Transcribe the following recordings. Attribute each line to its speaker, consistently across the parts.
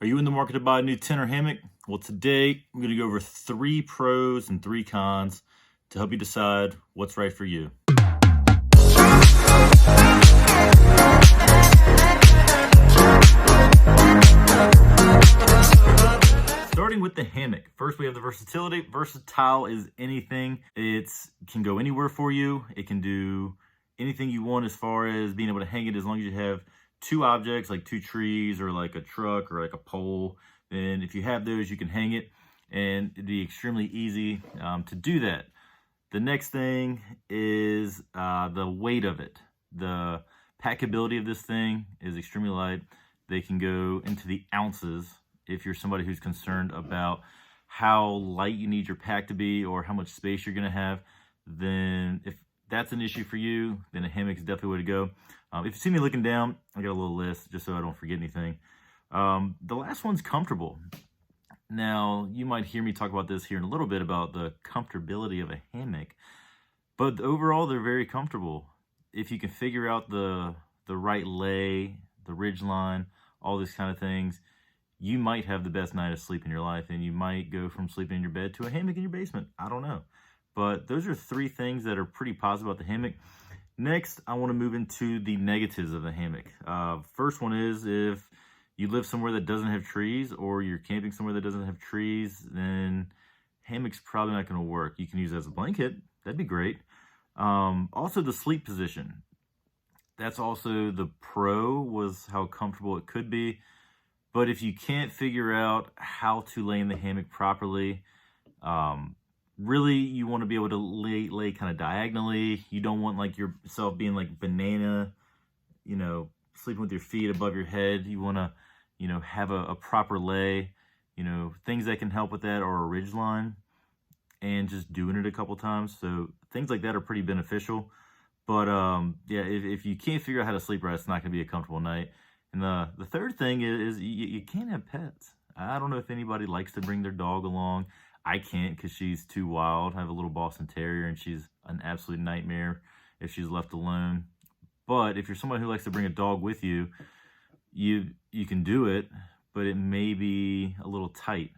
Speaker 1: Are you in the market to buy a new tent or hammock? Well, today I'm going to go over 3 pros and 3 cons to help you decide what's right for you. Starting with the hammock. First, we have the versatility. Versatile is anything. It can go anywhere for you. It can do anything you want as far as being able to hang it, as long as you have 2 objects, like 2 trees or like a truck or like a pole. And if you have those, you can hang it, and it'd be extremely easy to do that. The next thing is the weight of it. The packability of this thing is extremely light. They can go into the ounces if you're somebody who's concerned about how light you need your pack to be or how much space you're going to have. Then if that's an issue for you, then a hammock is definitely the way to go. If you see me looking down, I got a little list just so I don't forget anything. The last one's comfortable. Now, you might hear me talk about this here in a little bit about the comfortability of a hammock, but overall, they're very comfortable. If you can figure out the right lay, the ridge line, all these kind of things, you might have the best night of sleep in your life, and you might go from sleeping in your bed to a hammock in your basement. I don't know. But those are 3 things that are pretty positive about the hammock. Next, I want to move into the negatives of the hammock. First one is, if you live somewhere that doesn't have trees, or you're camping somewhere that doesn't have trees, then hammock's probably not going to work. You can use it as a blanket. That'd be great. Also, the sleep position. That's also the pro, was how comfortable it could be. But if you can't figure out how to lay in the hammock properly, really, you want to be able to lay kind of diagonally. You don't want like yourself being like banana, sleeping with your feet above your head. You want to, have a proper lay. Things that can help with that are a ridge line and just doing it a couple times. So things like that are pretty beneficial. But yeah, if you can't figure out how to sleep right, it's not going to be a comfortable night. And the third thing is you can't have pets. I don't know if anybody likes to bring their dog along. I can't, because she's too wild. I have a little Boston Terrier, and she's an absolute nightmare if she's left alone. But if you're someone who likes to bring a dog with you, you can do it, but it may be a little tight,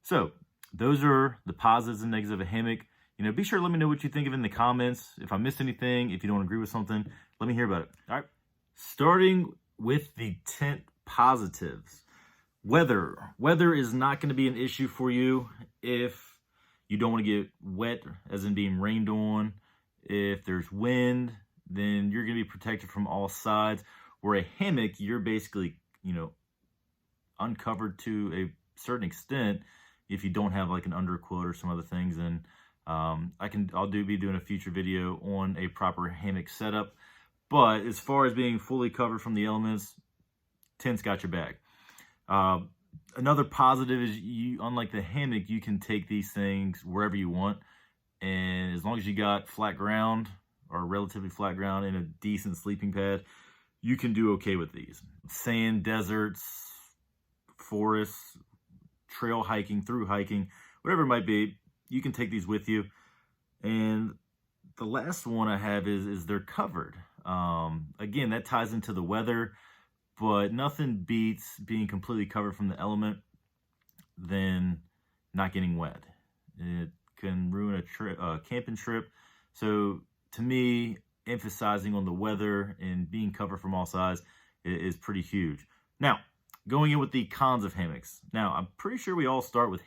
Speaker 1: So those are the positives and negatives of a hammock. Be sure to let me know what you think of it in the comments. If I missed anything, if you don't agree with something, let me hear about it. All right. Starting with the tent positives. Weather is not going to be an issue for you if you don't want to get wet, as in being rained on. If there's wind, then you're going to be protected from all sides. Where a hammock, you're basically, uncovered to a certain extent if you don't have like an underquilt or some other things. And I'll be doing a future video on a proper hammock setup. But as far as being fully covered from the elements, tent's got your back. Another positive is, unlike the hammock, you can take these things wherever you want. And as long as you got flat ground, or relatively flat ground, and a decent sleeping pad, you can do okay with these. Sand, deserts, forests, trail hiking, through hiking, whatever it might be, you can take these with you. And the last one I have is they're covered. Again, that ties into the weather, but nothing beats being completely covered from the element than not getting wet. It can ruin a camping trip. So to me, emphasizing on the weather and being covered from all sides is pretty huge. Now, going in with the cons of hammocks. Now, I'm pretty sure we all start with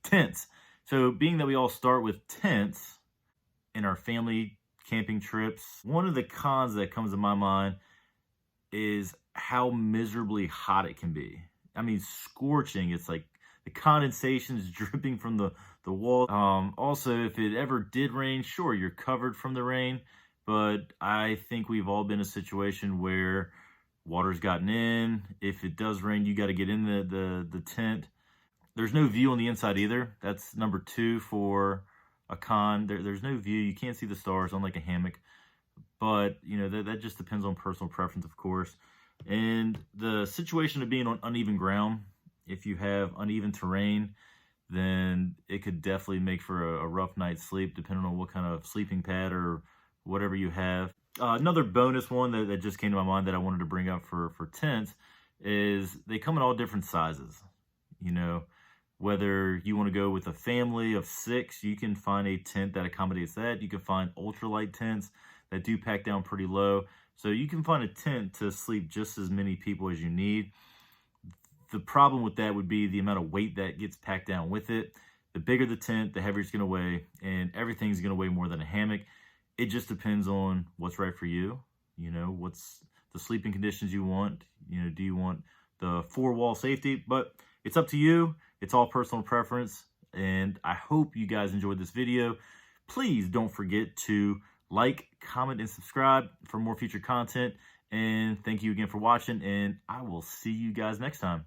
Speaker 1: tents. So being that we all start with tents in our family camping trips, one of the cons that comes to my mind is how miserably hot it can be. I mean, scorching. It's like the condensation is dripping from the wall. Also, if it ever did rain, sure, you're covered from the rain, but I think we've all been in a situation where water's gotten in. If it does rain, you got to get in the tent. There's no view on the inside either. That's number 2 for a con. There's no view. You can't see the stars, unlike a hammock. But, that just depends on personal preference, of course. And the situation of being on uneven ground, if you have uneven terrain, then it could definitely make for a rough night's sleep, depending on what kind of sleeping pad or whatever you have. Another bonus one that just came to my mind that I wanted to bring up for tents is they come in all different sizes. You know, whether you want to go with a family of 6, you can find a tent that accommodates that. You can find ultralight tents that do pack down pretty low. So you can find a tent to sleep just as many people as you need. The problem with that would be the amount of weight that gets packed down with it. The bigger the tent, the heavier it's going to weigh, and everything's going to weigh more than a hammock. It just depends on what's right for you. You know, what's the sleeping conditions you want. You know, do you want the 4-wall safety? But it's up to you. It's all personal preference. And I hope you guys enjoyed this video. Please don't forget to like, comment, and subscribe for more future content. And thank you again for watching. And I will see you guys next time.